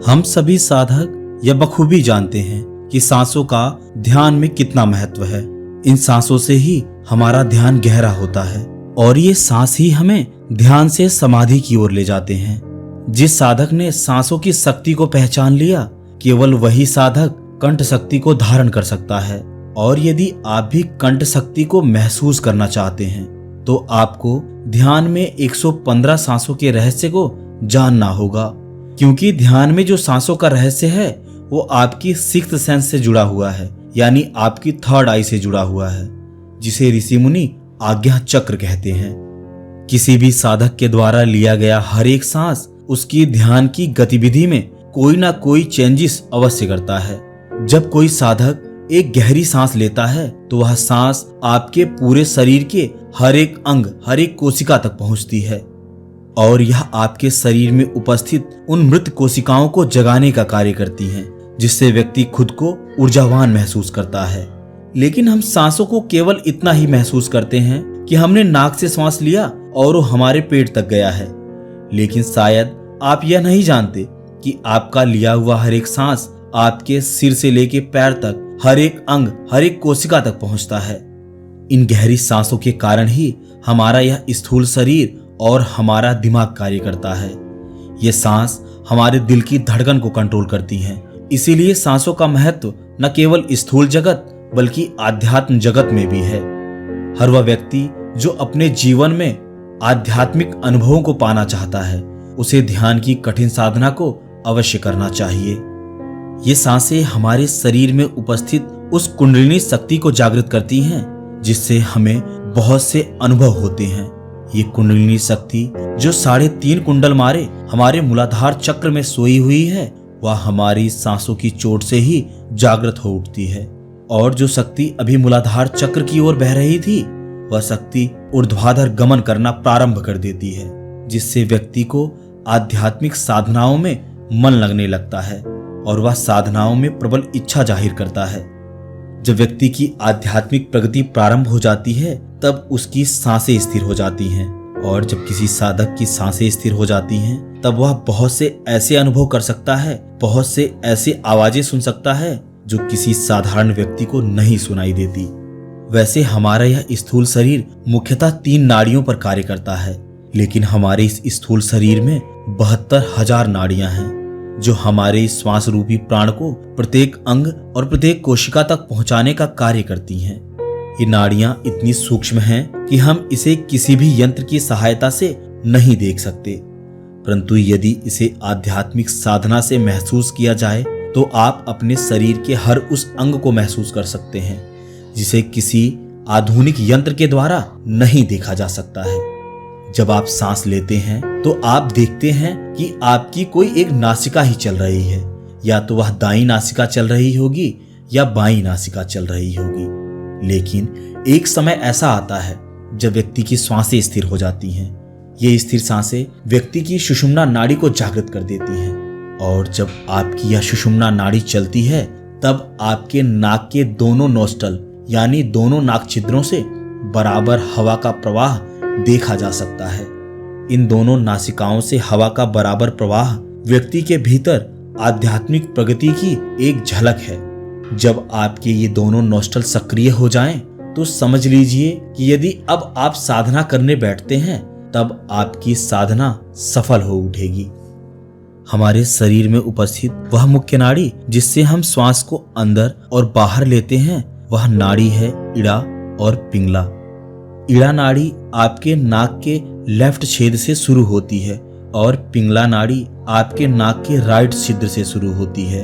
हम सभी साधक यह बखूबी जानते हैं कि सांसों का ध्यान में कितना महत्व है। इन सांसों से ही हमारा ध्यान गहरा होता है और ये सांस ही हमें ध्यान से समाधि की ओर ले जाते हैं। जिस साधक ने सांसों की शक्ति को पहचान लिया, केवल वही साधक कंठ शक्ति को धारण कर सकता है। और यदि आप भी कंठ शक्ति को महसूस करना चाहते हैं तो आपको ध्यान में 115 सांसों के रहस्य को जानना होगा, क्योंकि ध्यान में जो सांसों का रहस्य है वो आपकी सिक्स्थ सेंस से जुड़ा हुआ है, यानी आपकी थर्ड आई से जुड़ा हुआ है, जिसे ऋषि मुनि आज्ञा चक्र कहते हैं। किसी भी साधक के द्वारा लिया गया हर एक सांस उसकी ध्यान की गतिविधि में कोई ना कोई चेंजेस अवश्य करता है। जब कोई साधक एक गहरी सांस लेता है तो वह सांस आपके पूरे शरीर के हर एक अंग, हर एक कोशिका तक पहुंचती है और यह आपके शरीर में उपस्थित उन मृत कोशिकाओं को जगाने का कार्य करती है, जिससे व्यक्ति खुद को ऊर्जावान महसूस करता है। लेकिन हम सांसों को केवल इतना ही महसूस करते हैं कि हमने नाक से सांस लिया और वो हमारे पेट तक गया है। लेकिन शायद आप यह नहीं जानते कि आपका लिया हुआ हर एक सांस आपके सिर से लेके पैर तक हर एक अंग, हर एक कोशिका तक पहुंचता है। इन गहरी सांसों के कारण ही हमारा यह स्थूल शरीर और हमारा दिमाग कार्य करता है। ये सांस हमारे दिल की धड़कन को कंट्रोल करती हैं। इसीलिए सांसों का महत्व न केवल स्थूल जगत बल्कि आध्यात्म जगत में भी है। हर वह व्यक्ति जो अपने जीवन में आध्यात्मिक अनुभवों को पाना चाहता है, उसे ध्यान की कठिन साधना को अवश्य करना चाहिए। ये सांसें हमारे शरीर में उपस्थित उस कुंडलिनी शक्ति को जागृत करती हैं, जिससे हमें बहुत से अनुभव होते हैं। ये कुंडलिनी शक्ति जो 3.5 कुंडल मारे हमारे मूलाधार चक्र में सोई हुई है, वह हमारी सांसों की चोट से ही जागृत हो उठती है। और जो शक्ति अभी मूलाधार चक्र की ओर बह रही थी, वह शक्ति ऊर्ध्वाधर गमन करना प्रारंभ कर देती है, जिससे व्यक्ति को आध्यात्मिक साधनाओं में मन लगने लगता है और वह साधनाओं में प्रबल इच्छा जाहिर करता है। जब व्यक्ति की आध्यात्मिक प्रगति प्रारंभ हो जाती है तब उसकी सांसें स्थिर हो जाती हैं, और जब किसी साधक की सांसें स्थिर हो जाती हैं तब वह बहुत से ऐसे अनुभव कर सकता है, बहुत से ऐसे आवाजें सुन सकता है जो किसी साधारण व्यक्ति को नहीं सुनाई देती। वैसे हमारा यह स्थूल शरीर मुख्यतः 3 नाड़ियों पर कार्य करता है, लेकिन हमारे इस स्थूल शरीर में 72,000 नाड़ियां हैं जो हमारे श्वास रूपी प्राण को प्रत्येक अंग और प्रत्येक कोशिका तक पहुंचाने का कार्य करती हैं। ये नाड़ियां इतनी सूक्ष्म हैं कि हम इसे किसी भी यंत्र की सहायता से नहीं देख सकते, परंतु यदि इसे आध्यात्मिक साधना से महसूस किया जाए तो आप अपने शरीर के हर उस अंग को महसूस कर सकते हैं जिसे किसी आधुनिक यंत्र के द्वारा नहीं देखा जा सकता है। जब आप सांस लेते हैं तो आप देखते हैं कि आपकी कोई एक नासिका ही चल रही है, या तो वह दाईं नासिका चल रही होगी या बाईं नासिका चल रही होगी। लेकिन एक समय ऐसा आता है जब व्यक्ति की सांसें स्थिर हो जाती हैं। ये स्थिर सांसें व्यक्ति की सुषुम्ना नाड़ी को जागृत कर देती हैं, और जब आपकी यह सुषुम्ना नाड़ी चलती है तब आपके नाक के दोनों नोस्ट्रल यानी दोनों नाक छिद्रों से बराबर हवा का प्रवाह देखा जा सकता है। इन दोनों नासिकाओं से हवा का बराबर प्रवाह व्यक्ति के भीतर आध्यात्मिक प्रगति की एक झलक है। जब आपके ये दोनों नोस्ट्रल सक्रिय हो जाएं, तो समझ लीजिए कि यदि अब आप साधना करने बैठते हैं तब आपकी साधना सफल हो उठेगी। हमारे शरीर में उपस्थित वह मुख्य नाड़ी जिससे हम श्वास को अंदर और बाहर लेते हैं, वह नाड़ी है इड़ा और पिंगला। इड़ा नाड़ी आपके नाक के लेफ्ट छेद से शुरू होती है और पिंगला नाड़ी आपके नाक के राइट छिद्र से शुरू होती है।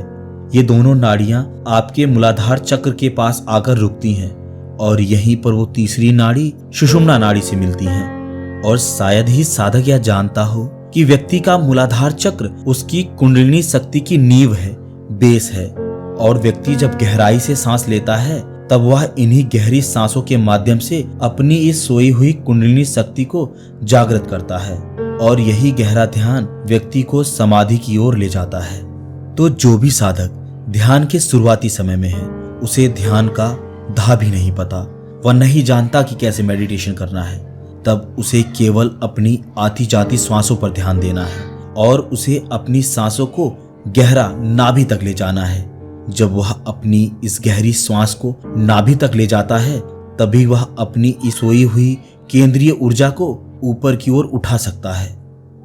ये दोनों नाड़ियां आपके मूलाधार चक्र के पास आकर रुकती हैं और यहीं पर वो तीसरी नाड़ी सुषुम्ना नाड़ी से मिलती हैं। और शायद ही साधक यह जानता हो कि व्यक्ति का मूलाधार चक्र उसकी कुंडलिनी शक्ति की नींव है, बेस है, और व्यक्ति जब गहराई से सांस लेता है तब वह इन्हीं गहरी सांसों के माध्यम से अपनी इस सोई हुई कुंडलिनी शक्ति को जागृत करता है, और यही गहरा ध्यान व्यक्ति को समाधि की ओर ले जाता है। तो जो भी साधक ध्यान के शुरुआती समय में है, उसे ध्यान का धा भी नहीं पता, वह नहीं जानता कि कैसे मेडिटेशन करना है, तब उसे केवल अपनी आती जाती सांसों पर ध्यान देना है और उसे अपनी सांसों को गहरा नाभि तक ले जाना है। जब वह अपनी इस गहरी श्वास को नाभि तक ले जाता है, तभी वह अपनी इस सोई हुई केंद्रीय ऊर्जा को ऊपर की ओर उठा सकता है।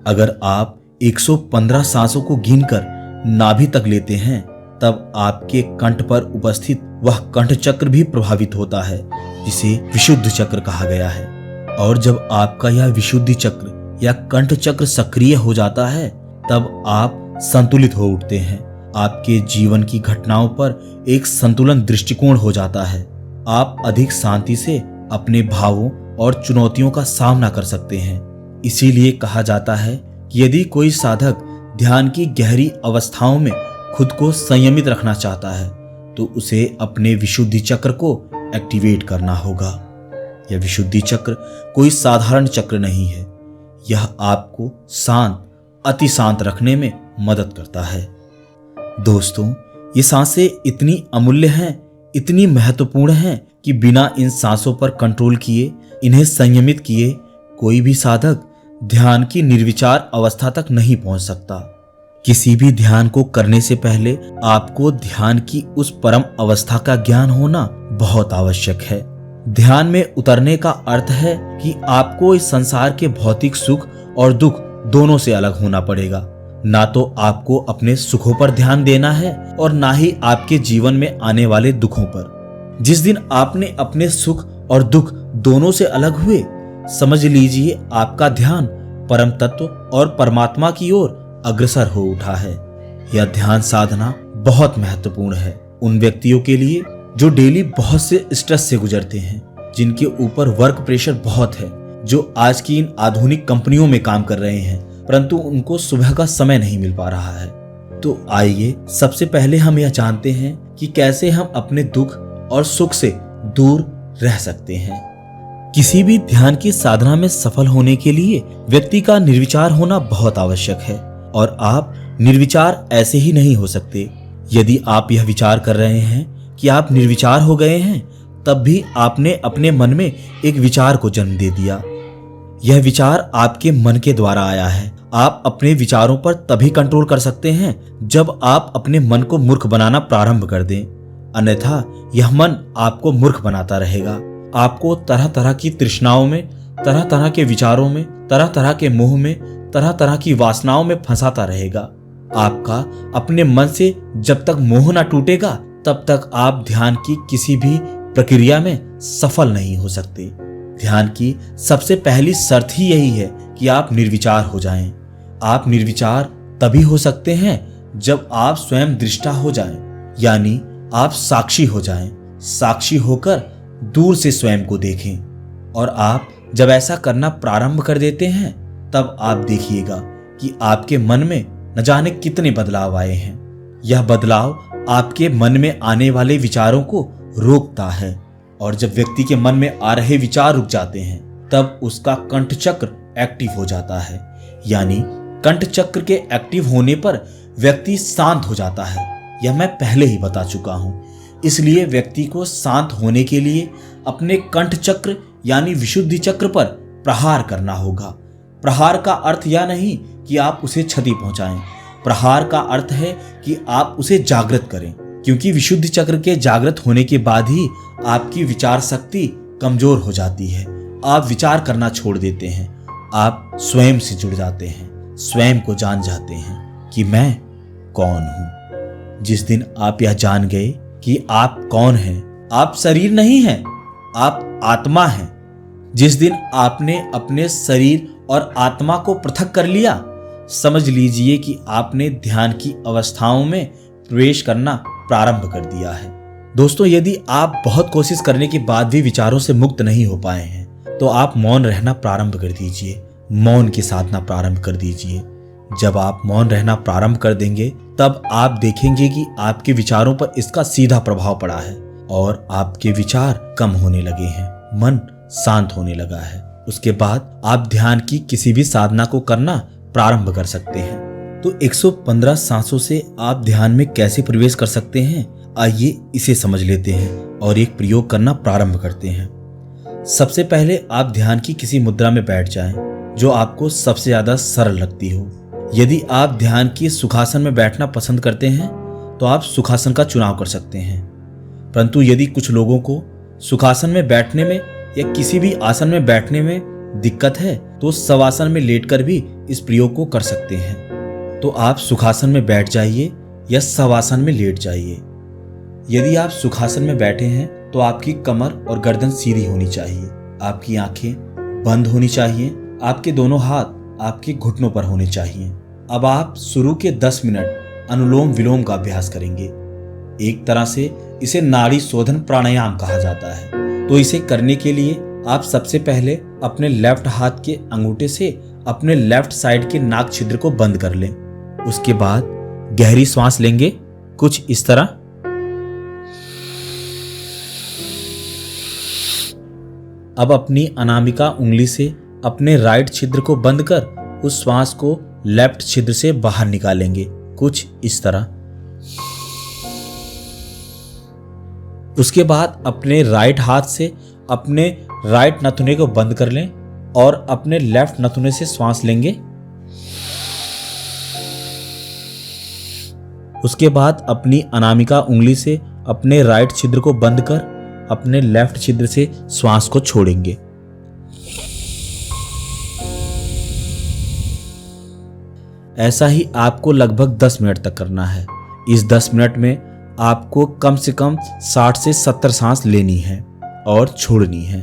अगर आप 115 सांसों को गिनकर नाभि तक लेते हैं, तब आपके कंठ पर उपस्थित वह कंठ चक्र भी प्रभावित होता है, जिसे विशुद्ध चक्र कहा गया है। और जब आपका यह विशुद्धि चक्र या कंठ चक्र सक्रिय हो जाता है, तब आप संतुलित हो उठते हैं। आपके जीवन की घटनाओं पर एक संतुलन दृष्टिकोण हो जाता है। आप अधिक शांति से अपने भावों और चुनौतियों का सामना कर सकते हैं। इसीलिए कहा जाता है कि यदि कोई साधक ध्यान की गहरी अवस्थाओं में खुद को संयमित रखना चाहता है, तो उसे अपने विशुद्धि चक्र को एक्टिवेट करना होगा। यह विशुद्धि चक्र कोई साधारण चक्र नहीं है। यह आपको शांत, अति शांत रखने में मदद करता है। दोस्तों, ये सांसें इतनी अमूल्य हैं, इतनी महत्वपूर्ण हैं कि बिना इन सांसों पर कंट्रोल किए, इन्हें संयमित किए, कोई भी साधक ध्यान की निर्विचार अवस्था तक नहीं पहुंच सकता। किसी भी ध्यान को करने से पहले आपको ध्यान की उस परम अवस्था का ज्ञान होना बहुत आवश्यक है। ध्यान में उतरने का अर्थ है कि आपको इस संसार के भौतिक सुख और दुख दोनों से अलग होना पड़ेगा। ना तो आपको अपने सुखों पर ध्यान देना है और ना ही आपके जीवन में आने वाले दुखों पर। जिस दिन आपने अपने सुख और दुख दोनों से अलग हुए, समझ लीजिए आपका ध्यान परम तत्व और परमात्मा की ओर अग्रसर हो उठा है। यह ध्यान साधना बहुत महत्वपूर्ण है उन व्यक्तियों के लिए जो डेली बहुत से स्ट्रेस से गुजरते हैं, जिनके ऊपर वर्क प्रेशर बहुत है, जो आज की इन आधुनिक कंपनियों में काम कर रहे हैं, परंतु उनको सुबह का समय नहीं मिल पा रहा है। तो आइए सबसे पहले हम यह जानते हैं कि कैसे हम अपने दुख और सुख से दूर रह सकते हैं। किसी भी ध्यान की साधना में सफल होने के लिए व्यक्ति का निर्विचार होना बहुत आवश्यक है, और आप निर्विचार ऐसे ही नहीं हो सकते। यदि आप यह विचार कर रहे हैं कि आप निर्विचार हो गए हैं, तब भी आपने अपने मन में एक विचार को जन्म दे दिया। यह विचार आपके मन के द्वारा आया है। आप अपने विचारों पर तभी कंट्रोल कर सकते हैं जब आप अपने मन को मूर्ख बनाना प्रारंभ कर दें, अन्यथा यह मन आपको मूर्ख बनाता रहेगा। आपको तरह तरह की तृष्णाओं में, तरह तरह के विचारों में, तरह तरह के मोह में, तरह तरह की वासनाओं में फंसाता रहेगा। आपका अपने मन से जब तक मोह ना टूटेगा, तब तक आप ध्यान की किसी भी प्रक्रिया में सफल नहीं हो सकते। ध्यान की सबसे पहली शर्त ही यही है कि आप निर्विचार हो जाएं। आप निर्विचार तभी हो सकते हैं जब आप स्वयं दृष्टा हो जाएं, यानी आप साक्षी हो जाएं। साक्षी होकर दूर से स्वयं को देखें। और आप जब ऐसा करना प्रारंभ कर देते हैं, तब आप देखिएगा कि आपके मन में न जाने कितने बदलाव आए हैं। यह बदलाव आपके मन में आने वाले विचारों को रोकता है, और जब व्यक्ति के मन में आ रहे विचार रुक जाते हैं, तब उसका कंठ चक्र एक्टिव हो जाता है। यानी कंठ चक्र के एक्टिव होने पर व्यक्ति शांत हो जाता है। यह मैं पहले ही बता चुका हूं। इसलिए व्यक्ति को शांत होने के लिए अपने कंठ चक्र यानी विशुद्धि चक्र पर प्रहार करना होगा। प्रहार का अर्थ यह नहीं कि आप उसे क्षति पहुंचाएं। प्रहार का अर्थ है कि आप उसे जागृत करें, क्योंकि विशुद्धि चक्र के जागृत होने के बाद ही आपकी विचार शक्ति कमजोर हो जाती है। आप विचार करना छोड़ देते हैं। आप स्वयं से जुड़ जाते हैं, स्वयं को जान जाते हैं कि मैं कौन हूं। जिस दिन आप यह जान गए कि आप कौन हैं, आप शरीर नहीं हैं, आप आत्मा हैं। जिस दिन आपने अपने शरीर और आत्मा को पृथक कर लिया, समझ लीजिए कि आपने ध्यान की अवस्थाओं में प्रवेश करना प्रारंभ कर दिया है। दोस्तों, यदि आप बहुत कोशिश करने के बाद भी विचारों से मुक्त नहीं हो पाए हैं, तो आप मौन रहना प्रारंभ कर दीजिए। मौन की साधना प्रारंभ कर दीजिए। जब आप मौन रहना प्रारंभ कर देंगे, तब आप देखेंगे कि आपके विचारों पर इसका सीधा प्रभाव पड़ा है और आपके विचार कम होने लगे हैं, मन शांत होने लगा है। उसके बाद आप ध्यान की किसी भी साधना को करना प्रारंभ कर सकते हैं। तो 115 सांसों से आप ध्यान में कैसे प्रवेश कर सकते हैं, आइए इसे समझ लेते हैं और एक प्रयोग करना प्रारंभ करते हैं। सबसे पहले आप ध्यान की किसी मुद्रा में बैठ जाएं जो आपको सबसे ज्यादा सरल लगती हो। यदि आप ध्यान की सुखासन में बैठना पसंद करते हैं तो आप सुखासन का चुनाव कर सकते हैं, परंतु यदि कुछ लोगों को सुखासन में बैठने में या किसी भी आसन में बैठने में दिक्कत है तो शवासन में लेटकर भी इस प्रयोग को कर सकते हैं। तो आप सुखासन में बैठ जाइए या शवासन में लेट जाइए। यदि आप सुखासन में बैठे हैं तो आपकी कमर और गर्दन सीधी होनी चाहिए, आपकी आंखें बंद होनी चाहिए, आपके दोनों हाथ आपके घुटनों पर होने चाहिए। अब आप शुरू के 10 मिनट अनुलोम विलोम का अभ्यास करेंगे। एक तरह से इसे नाड़ी शोधन प्राणायाम कहा जाता है। तो इसे करने के लिए आप सबसे पहले अपने लेफ्ट हाथ के अंगूठे से अपने लेफ्ट साइड के नाक छिद्र को बंद कर लें। उसके बाद गहरी सांस लेंगे कुछ इस तरह। अब अपनी अनामिका उंगली से अपने राइट छिद्र को बंद कर उस श्वास को लेफ्ट छिद्र से बाहर निकालेंगे कुछ इस तरह। उसके बाद अपने राइट हाथ से अपने राइट नथुने को बंद कर लें और अपने लेफ्ट नथुने से श्वास लेंगे। उसके बाद अपनी अनामिका उंगली से अपने राइट छिद्र को बंद कर अपने लेफ्ट छिद्र से श्वास को छोड़ेंगे। ऐसा ही आपको लगभग 10 मिनट तक करना है। इस 10 मिनट में आपको कम से कम 60 से 70 सांस लेनी है और छोड़नी है।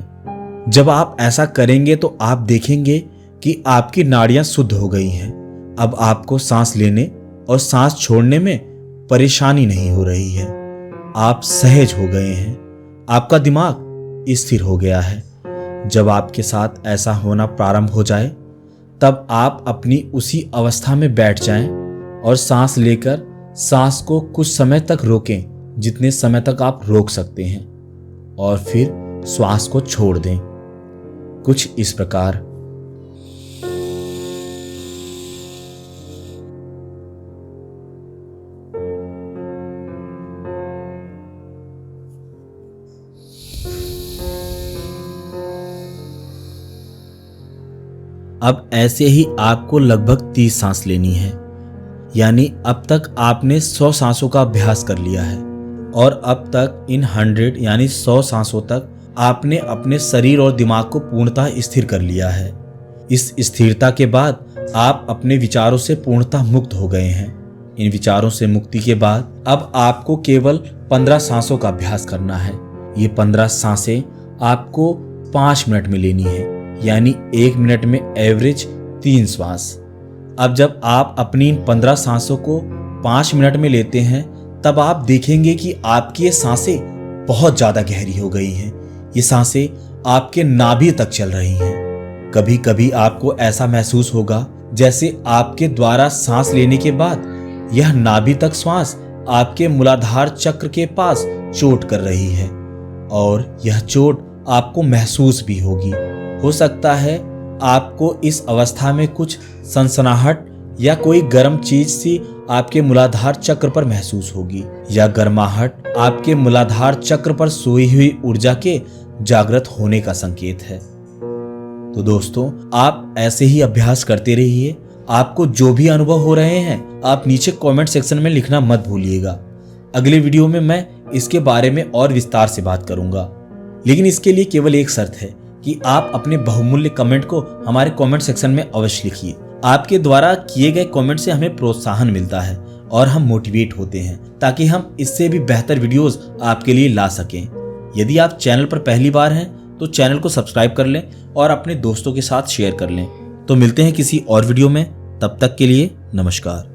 जब आप ऐसा करेंगे तो आप देखेंगे कि आपकी नाड़ियां शुद्ध हो गई हैं। अब आपको सांस लेने और सांस छोड़ने में परेशानी नहीं हो रही है। आप सहज हो गए हैं, आपका दिमाग स्थिर हो गया है। जब आपके साथ ऐसा होना प्रारंभ हो जाए तब आप अपनी उसी अवस्था में बैठ जाएं और सांस लेकर सांस को कुछ समय तक रोकें, जितने समय तक आप रोक सकते हैं, और फिर श्वास को छोड़ दें कुछ इस प्रकार। अब ऐसे ही आपको लगभग 30 सांस लेनी है। यानी अब तक आपने 100 सांसों का अभ्यास कर लिया है और अब तक इन 100 यानी 100 सांसों तक आपने अपने शरीर और दिमाग को पूर्णतः स्थिर कर लिया है। इस स्थिरता के बाद आप अपने विचारों से पूर्णतः मुक्त हो गए हैं। इन विचारों से मुक्ति के बाद अब आपको केवल 15 सांसों का अभ्यास करना है। ये 15 सांसें आपको 5 मिनट में लेनी है, यानी 1 मिनट में एवरेज 3 श्वास। अब जब आप अपनी इन 15 सांसों को 5 मिनट में लेते हैं तब आप देखेंगे कि आपकी ये सांसें बहुत ज्यादा गहरी हो गई हैं। ये सांसें आपके नाभि तक चल रही हैं। कभी कभी आपको ऐसा महसूस होगा जैसे आपके द्वारा सांस लेने के बाद यह नाभि तक श्वास आपके मूलाधार चक्र के पास चोट कर रही है और यह चोट आपको महसूस भी होगी। हो सकता है आपको इस अवस्था में कुछ सनसनाहट या कोई गर्म चीज सी आपके मूलाधार चक्र पर महसूस होगी, या गर्माहट आपके मूलाधार चक्र पर सोई हुई ऊर्जा के जागृत होने का संकेत है। तो दोस्तों, आप ऐसे ही अभ्यास करते रहिए। आपको जो भी अनुभव हो रहे हैं आप नीचे कमेंट सेक्शन में लिखना मत भूलिएगा। अगले वीडियो में मैं इसके बारे में और विस्तार से बात करूंगा, लेकिन इसके लिए केवल एक शर्त है कि आप अपने बहुमूल्य कमेंट को हमारे कमेंट सेक्शन में अवश्य लिखिए। आपके द्वारा किए गए कमेंट से हमें प्रोत्साहन मिलता है और हम मोटिवेट होते हैं ताकि हम इससे भी बेहतर वीडियोस आपके लिए ला सकें। यदि आप चैनल पर पहली बार हैं तो चैनल को सब्सक्राइब कर लें और अपने दोस्तों के साथ शेयर कर लें। तो मिलते हैं किसी और वीडियो में, तब तक के लिए नमस्कार।